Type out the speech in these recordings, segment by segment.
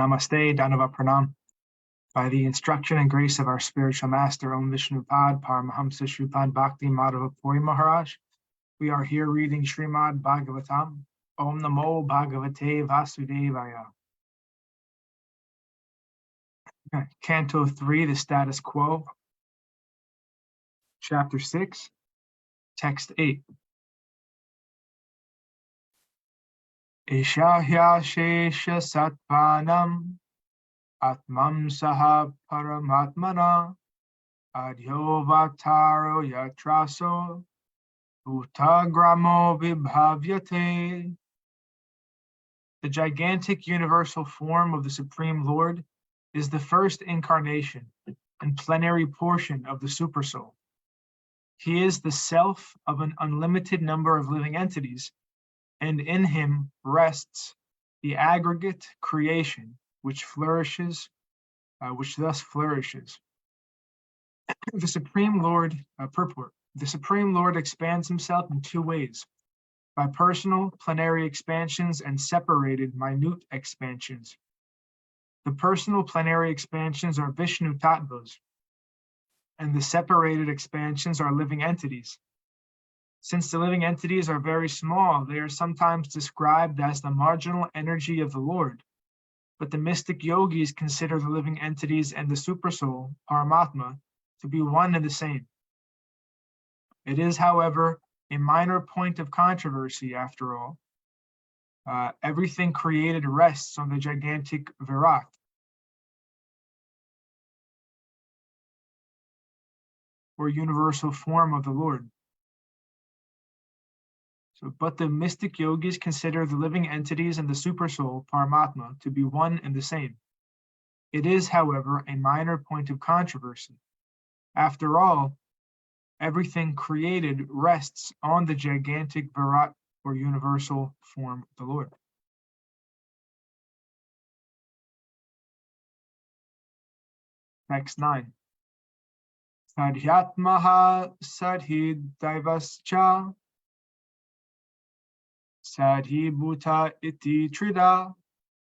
Namaste, Danava Pranam. By the instruction and grace of our spiritual master, Om Vishnupad Paramahamsa Shripad Bhakti Madhava Puri Maharaj, we are here reading Srimad Bhagavatam. Om Namo Bhagavate Vasudevaya. Canto 3, the Status Quo. Chapter 6, Text 8. Eshahya Shesha Satpanam Atmam Saha Paramatmana Adhyovataro Yatraso Utagramo Vibhavyate. The gigantic universal form of the Supreme Lord is the first incarnation and plenary portion of the Supersoul. He is the self of an unlimited number of living entities, and in him rests the aggregate creation which thus flourishes. The Supreme Lord, purport. The Supreme Lord expands himself in two ways: by personal plenary expansions and separated minute expansions. The personal plenary expansions are Vishnu Tattvas, and the separated expansions are living entities. Since the living entities are very small, they are sometimes described as the marginal energy of the Lord, but the mystic yogis consider the living entities and the Supersoul, Paramatma, to be one and the same. It is, however, a minor point of controversy after all. Everything created rests on the gigantic Virat, or universal form of the Lord. But the mystic yogis consider the living entities and the Supersoul, Paramatma, to be one and the same. It is, however, a minor point of controversy. After all, everything created rests on the gigantic Virat, or universal form of the Lord. Text 9. Sadhyatmaha sadhidivascha Sadhi Bhuta iti trida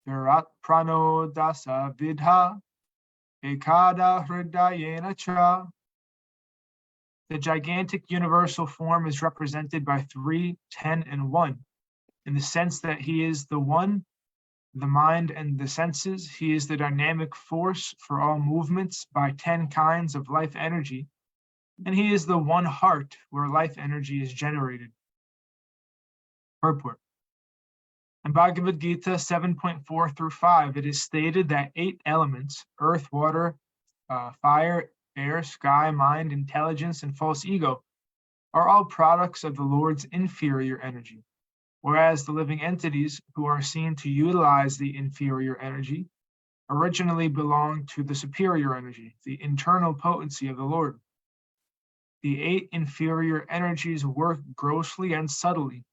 Virat prano dasa vidha Ekada hridayena cha. The gigantic universal form is represented by 3, 10, and 1, in the sense that he is the one, the mind and the senses. He is the dynamic force for all movements by 10 kinds of life energy, and he is the one heart where life energy is generated. Purport. In Bhagavad Gita 7.4 through 5, it is stated that 8 elements, earth, water, fire, air, sky, mind, intelligence, and false ego, are all products of the Lord's inferior energy, whereas the living entities who are seen to utilize the inferior energy originally belong to the superior energy, the internal potency of the Lord. The 8 inferior energies work grossly and subtly,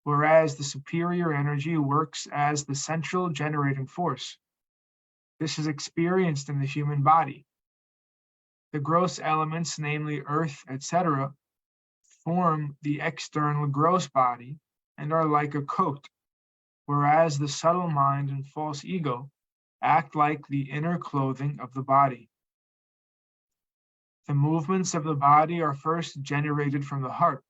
whereas the superior energy works as the central generating force. This is experienced in the human body. The gross elements, namely earth, etc., form the external gross body and are like a coat, whereas the subtle mind and false ego act like the inner clothing of the body. The movements of the body are first generated from the heart,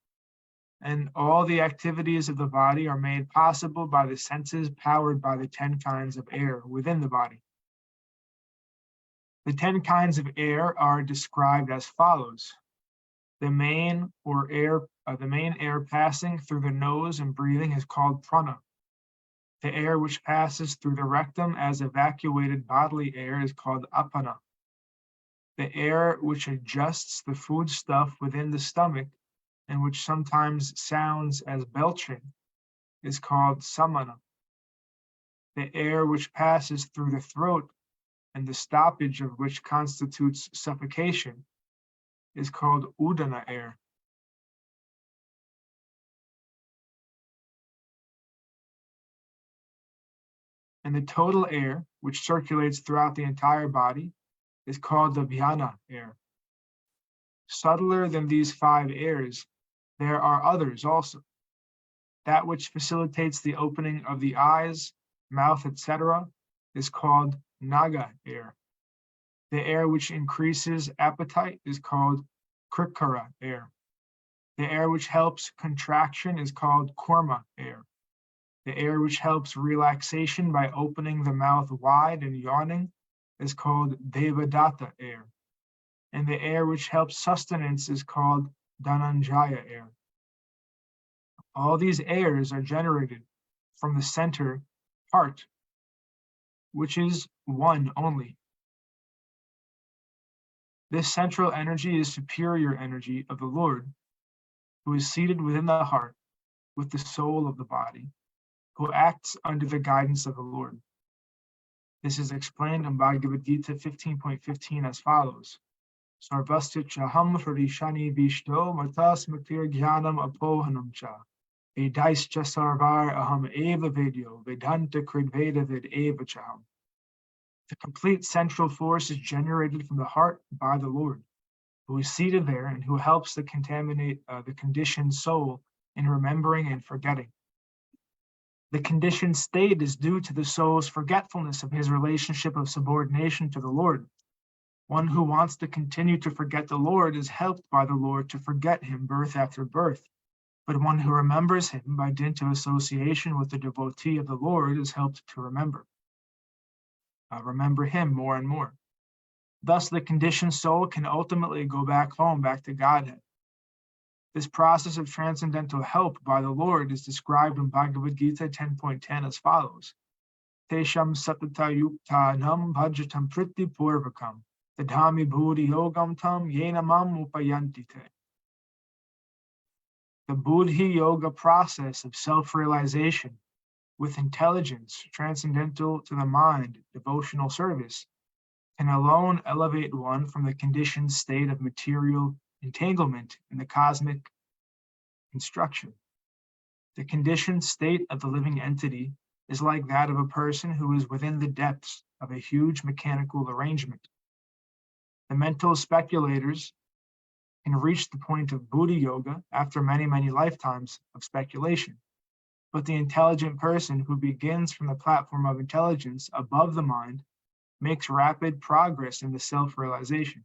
and all the activities of the body are made possible by the senses powered by the 10 kinds of air within the body. The 10 kinds of air are described as follows. The main air passing through the nose and breathing is called prana. The air which passes through the rectum as evacuated bodily air is called apana. The air which adjusts the food stuff within the stomach and which sometimes sounds as belching is called samana. The air which passes through the throat and the stoppage of which constitutes suffocation is called udana air. And the total air, which circulates throughout the entire body, is called the vyana air. Subtler than these 5 airs, there are others also. That which facilitates the opening of the eyes, mouth, etc., is called naga air. The air which increases appetite is called krikara air. The air which helps contraction is called korma air. The air which helps relaxation by opening the mouth wide and yawning is called devadatta air. And the air which helps sustenance is called dhananjaya air. All these airs are generated from the center heart, which is one only. This central energy is superior energy of the Lord, who is seated within the heart with the soul of the body, who acts under the guidance of the Lord. This is explained in Bhagavad Gita 15.15 as follows. Sarvasya chaham harishani vishto matas makir jnanam apohanam cha. Vedaischa sarvar aham eva vedyo vedanta kridveda ved eva chaham. The complete central force is generated from the heart by the Lord, who is seated there and who helps the conditioned soul in remembering and forgetting. The conditioned state is due to the soul's forgetfulness of his relationship of subordination to the Lord. One who wants to continue to forget the Lord is helped by the Lord to forget him birth after birth. But one who remembers him by dint of association with the devotee of the Lord is helped to remember him more and more. Thus, the conditioned soul can ultimately go back home, back to Godhead. This process of transcendental help by the Lord is described in Bhagavad Gita 10.10 as follows. Tesham satata yuktanam bhajatam priti purvakam tadhami buddhi yogam tam yenamam upayantite. The buddhi yoga process of self-realization with intelligence transcendental to the mind, devotional service, can alone elevate one from the conditioned state of material entanglement in the cosmic construction. The conditioned state of the living entity is like that of a person who is within the depths of a huge mechanical arrangement. The mental speculators can reach the point of buddhi yoga after many, many lifetimes of speculation. But the intelligent person who begins from the platform of intelligence above the mind makes rapid progress in the self-realization.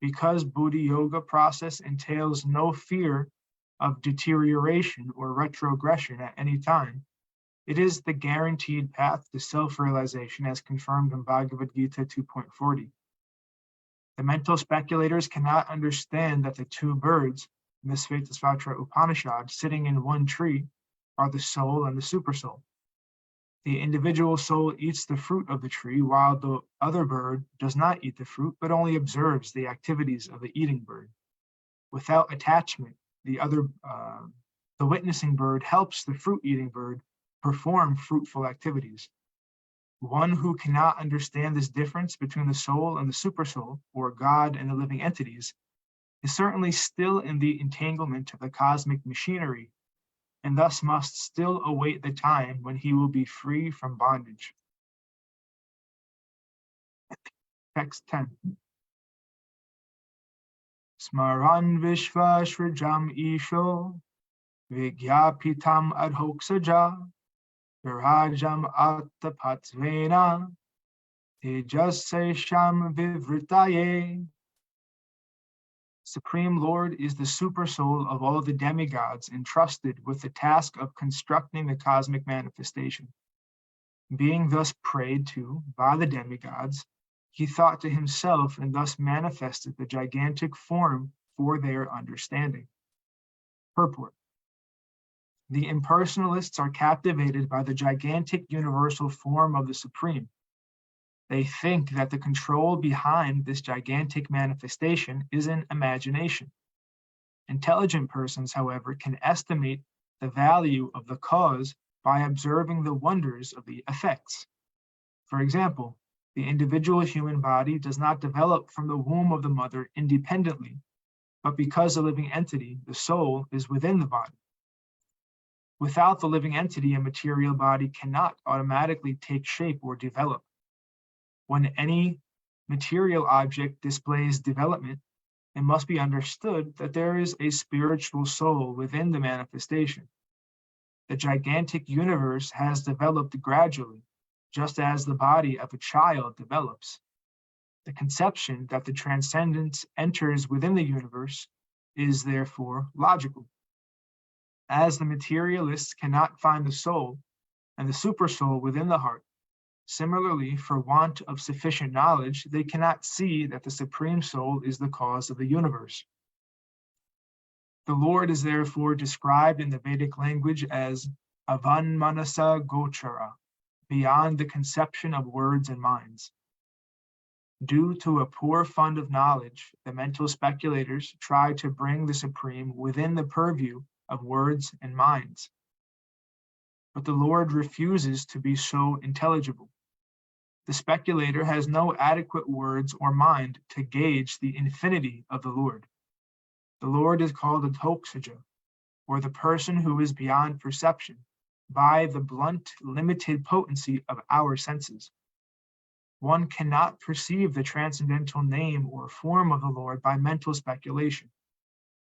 Because buddhi yoga process entails no fear of deterioration or retrogression at any time, it is the guaranteed path to self-realization as confirmed in Bhagavad Gita 2.40. The mental speculators cannot understand that the two birds in the Svetasvatra Upanishad sitting in one tree are the soul and the supersoul. The individual soul eats the fruit of the tree, while the other bird does not eat the fruit, but only observes the activities of the eating bird. Without attachment, the witnessing bird helps the fruit-eating bird perform fruitful activities. One who cannot understand this difference between the soul and the supersoul, or God and the living entities, is certainly still in the entanglement of the cosmic machinery, and thus must still await the time when he will be free from bondage. Text 10. Smaran Vishva Srijam Isho Vigyapitam Adhoksaja Virajam Attapatvena Tejasesham Vivritaye. Supreme Lord is the super soul of all the demigods entrusted with the task of constructing the cosmic manifestation. Being thus prayed to by the demigods, he thought to himself and thus manifested the gigantic form for their understanding. Purport. The impersonalists are captivated by the gigantic universal form of the Supreme. They think that the control behind this gigantic manifestation is an imagination. Intelligent persons, however, can estimate the value of the cause by observing the wonders of the effects. For example, the individual human body does not develop from the womb of the mother independently, but because the living entity, the soul, is within the body. Without the living entity, a material body cannot automatically take shape or develop. When any material object displays development, it must be understood that there is a spiritual soul within the manifestation. The gigantic universe has developed gradually, just as the body of a child develops. The conception that the transcendence enters within the universe is therefore logical. As the materialists cannot find the soul and the supersoul within the heart, similarly, for want of sufficient knowledge, they cannot see that the Supreme Soul is the cause of the universe. The Lord is therefore described in the Vedic language as Avan Manasa Gochara, beyond the conception of words and minds. Due to a poor fund of knowledge, the mental speculators try to bring the Supreme within the purview of words and minds. But the Lord refuses to be so intelligible. The speculator has no adequate words or mind to gauge the infinity of the Lord. The Lord is called a Toksaja, or the person who is beyond perception, by the blunt, limited potency of our senses. One cannot perceive the transcendental name or form of the Lord by mental speculation.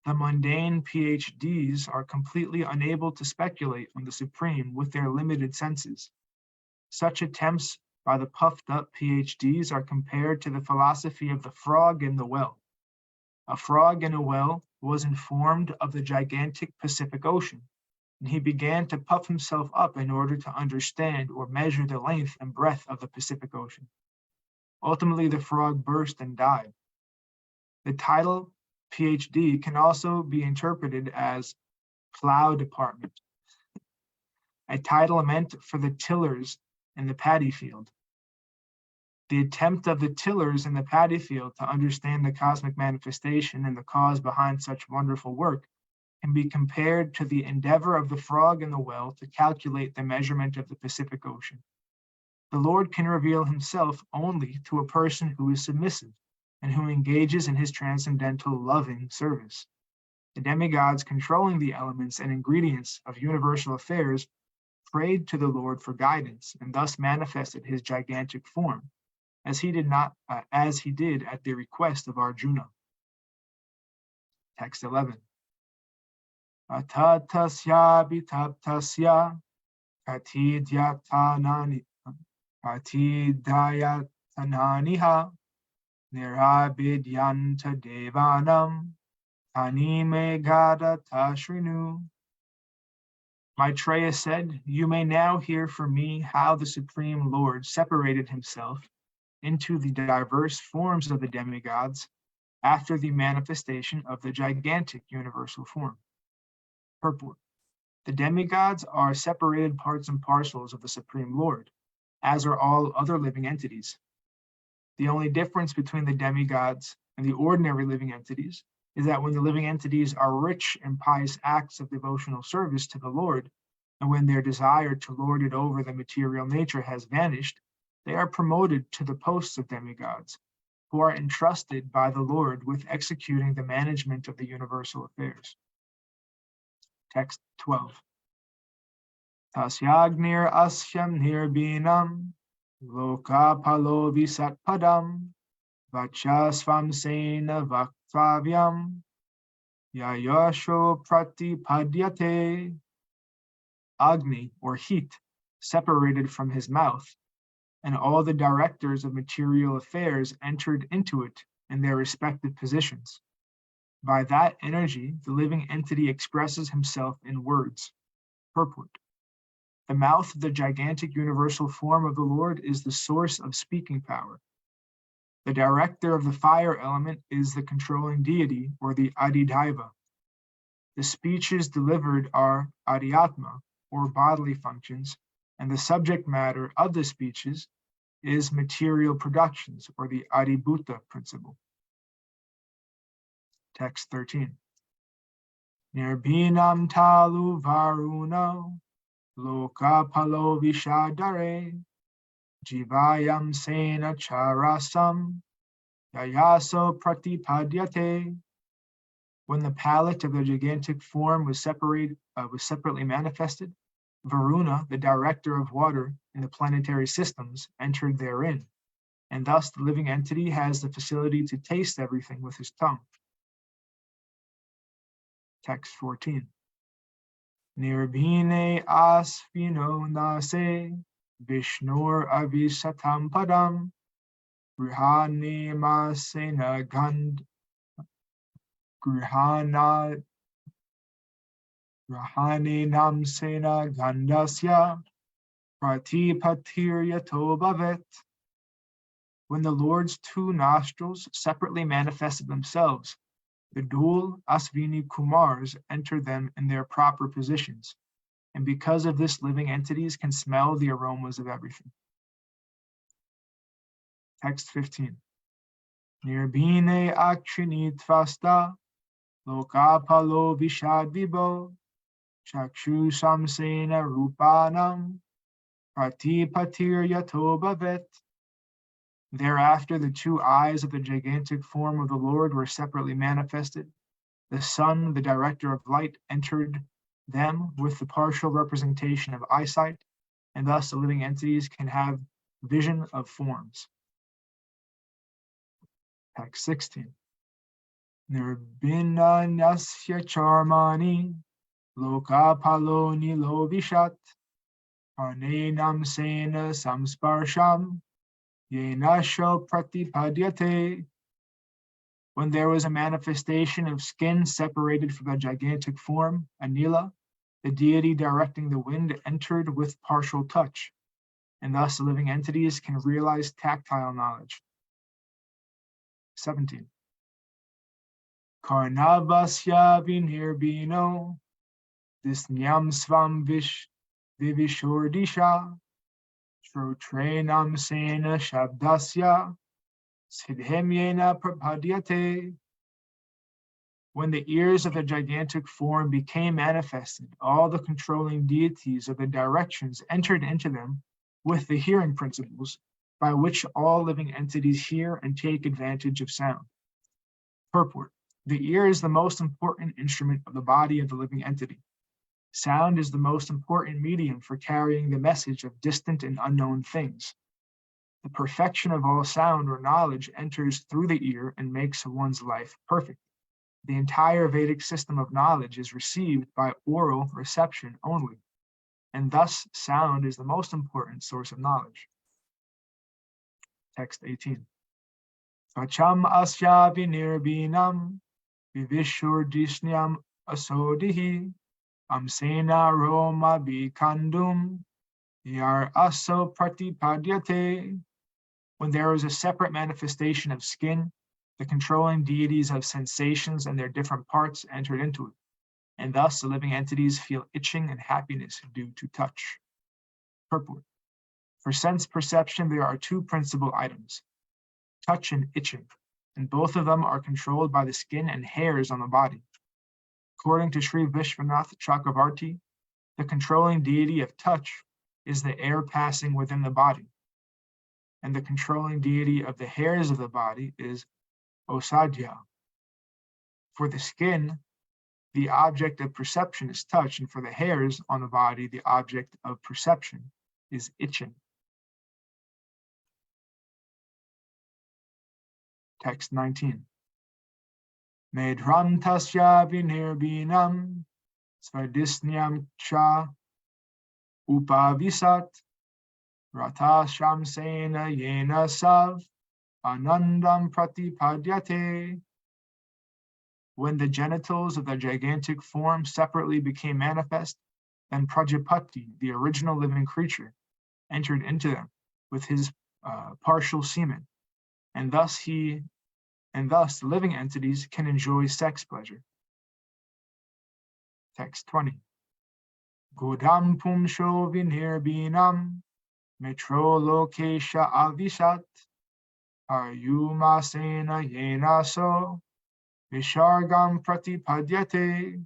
The mundane PhDs are completely unable to speculate on the Supreme with their limited senses. Such attempts by the puffed-up PhDs are compared to the philosophy of the frog in the well. A frog in a well was informed of the gigantic Pacific Ocean, and he began to puff himself up in order to understand or measure the length and breadth of the Pacific Ocean. Ultimately, the frog burst and died. The title PhD can also be interpreted as plow department, a title meant for the tillers in the paddy field. The attempt of the tillers in the paddy field to understand the cosmic manifestation and the cause behind such wonderful work can be compared to the endeavor of the frog in the well to calculate the measurement of the Pacific Ocean. The Lord can reveal himself only to a person who is submissive and who engages in his transcendental loving service. The demigods controlling the elements and ingredients of universal affairs prayed to the Lord for guidance and thus manifested his gigantic form, as he did at the request of Arjuna. Text 11. Atatasya bitaptasya katidayatananiha nirabidyanta devanam anime gada tashrinu. Maitreya said, "You may now hear from me how the Supreme Lord separated himself into the diverse forms of the demigods after the manifestation of the gigantic universal form." Purport. The demigods are separated parts and parcels of the Supreme Lord, as are all other living entities. The only difference between the demigods and the ordinary living entities is that when the living entities are rich in pious acts of devotional service to the Lord, and when their desire to lord it over the material nature has vanished, they are promoted to the posts of demigods, who are entrusted by the Lord with executing the management of the universal affairs. Text 12. Tasyagnir asyam nirbinam lokapalo visatpadam vachasvam sena vaktavyam yayasho pratipadyate. Agni, or heat, separated from his mouth, and all the directors of material affairs entered into it in their respective positions. By that energy, the living entity expresses himself in words. Purport. The mouth of the gigantic universal form of the Lord is the source of speaking power. The director of the fire element is the controlling deity, or the Adidaiva. The speeches delivered are Adhyatma, or bodily functions, and the subject matter of the speeches is material productions, or the Adibhuta principle. Text 13. Nirbhinam talu varuno lokapalo vishadare jivayam sena charasam yayaso pratipadyate. When the palate of the gigantic form was separately manifested, Varuna, the director of water in the planetary systems, entered therein, and thus the living entity has the facility to taste everything with his tongue. Text 14. Nirbhine asvino nase Vishnur avisatam padam grihani masena gand grihana grihani namsena gandasya pratipatiryato bhavet. When the Lord's two nostrils separately manifested themselves, the dual Asvini Kumars entered them in their proper positions, and because of this, living entities can smell the aromas of everything. Text 15. Nirbhine akshinitvasta lokapalo vishadvibo chakshu samsena rupanam pratipatir yato bhavet. Thereafter, the two eyes of the gigantic form of the Lord were separately manifested. The sun, the director of light, entered them with the partial representation of eyesight, and thus the living entities can have vision of forms. Text 16. Nirbhinanyasya charmani lokapalo nilo vishat parnenam sena samsparsham yenasho pratipadyate. When there was a manifestation of skin separated from the gigantic form, Anila, the deity directing the wind, entered with partial touch, and thus the living entities can realize tactile knowledge. 17. Karnavasya vinhirbino disnyam svam vivishordisha shrotrenam sena shabdasya siddhemyena prapadyate. When the ears of the gigantic form became manifested, all the controlling deities of the directions entered into them with the hearing principles by which all living entities hear and take advantage of sound. Purport. The ear is the most important instrument of the body of the living entity. Sound is the most important medium for carrying the message of distant and unknown things. The perfection of all sound or knowledge enters through the ear and makes one's life perfect. The entire Vedic system of knowledge is received by oral reception only, and thus sound is the most important source of knowledge. Text 18. Vacham asya vinirbhinam vivishurdisnyam asodihi amsena roma bikandum yar aso pratipadyate. When there is a separate manifestation of skin, the controlling deities of sensations and their different parts entered into it, and thus the living entities feel itching and happiness due to touch. Purport. For sense perception, there are two principal items, touch and itching, and both of them are controlled by the skin and hairs on the body. According to Sri Vishwanath Chakravarti, the controlling deity of touch is the air passing within the body, and the controlling deity of the hairs of the body is Osadhya. For the skin, the object of perception is touch, and for the hairs on the body, the object of perception is itching. Text 19. Medhram tasya vinirbhinam svadisnyam cha upavisat rata shamsena yena sav anandam pratipadyate. When the genitals of the gigantic form separately became manifest, then Prajapati, the original living creature, entered into them with his partial semen, and thus living entities can enjoy sex pleasure. Text 20. Godam pumsho vinhirbhinam metro lokesha avisat ayumasena yenaso vishargam pratipadyate.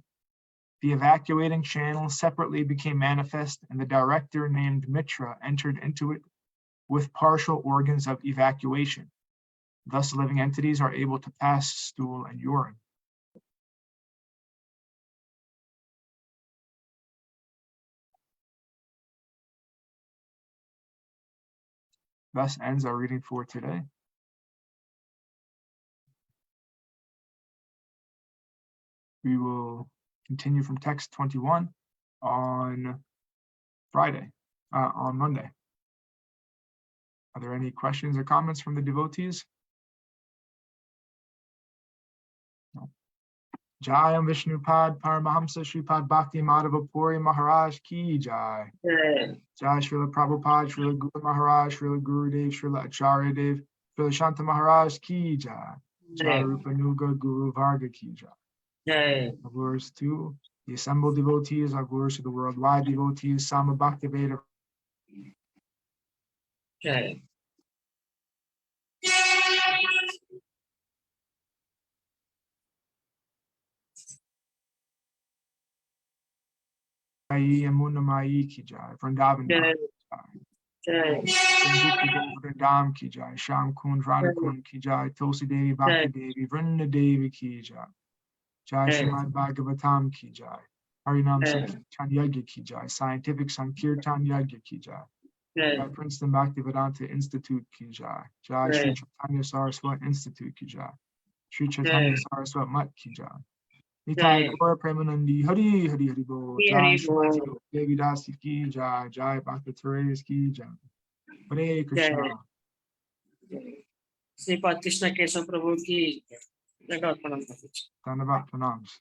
The evacuating channel separately became manifest, and the director named Mitra entered into it with partial organs of evacuation. Thus, living entities are able to pass stool and urine. Thus ends our reading for today. We will continue from text 21 on Monday. Are there any questions or comments from the devotees? No. Jayam Vishnupad Paramahamsa Shripad Bhakti Madhava Puri Maharaj Ki Jai. Jai Srila Prabhupada, Srila Guru Maharaj, Srila Gurudev, Srila Acharya Dev, Srila Shanta Maharaj Ki Jai. Jai Rupa Nuga Guru Varga Ki Jai. Glories to the assembled devotees, our glories to the worldwide devotees, Sama Bhakti Veda. Jai. Yamuna Mai Ki Jai. Vrindavan Ki Jai. Vrindam Ki Jai. Sham Kund Radha Kund Ki Jai. Tulsi Devi Bhakti Devi. Vrinda Devi Ki Jai. Jai Srimad Bhagavatam Ki Jai. Harinam Sankirtan Yagya Ki Jai. Scientific Sankirtan Yagya Ki Jai. Jai Princeton Bhaktivedanta Institute Ki Jai. Jai Sri Chaitanya Saraswat Institute Ki Jai. Sri Chaitanya Saraswat Mat Ki Jai. Nitai Gaur Premanandi Hari Hari Hari Bol. Jai Srimati Devi Dasi Ki Jai. Jai Bhakti Therese Ki Jai. Hare Krishna. Shripad Krishna Keshav प्रभु की जगह प्रणाम। Dhanavat Pranams.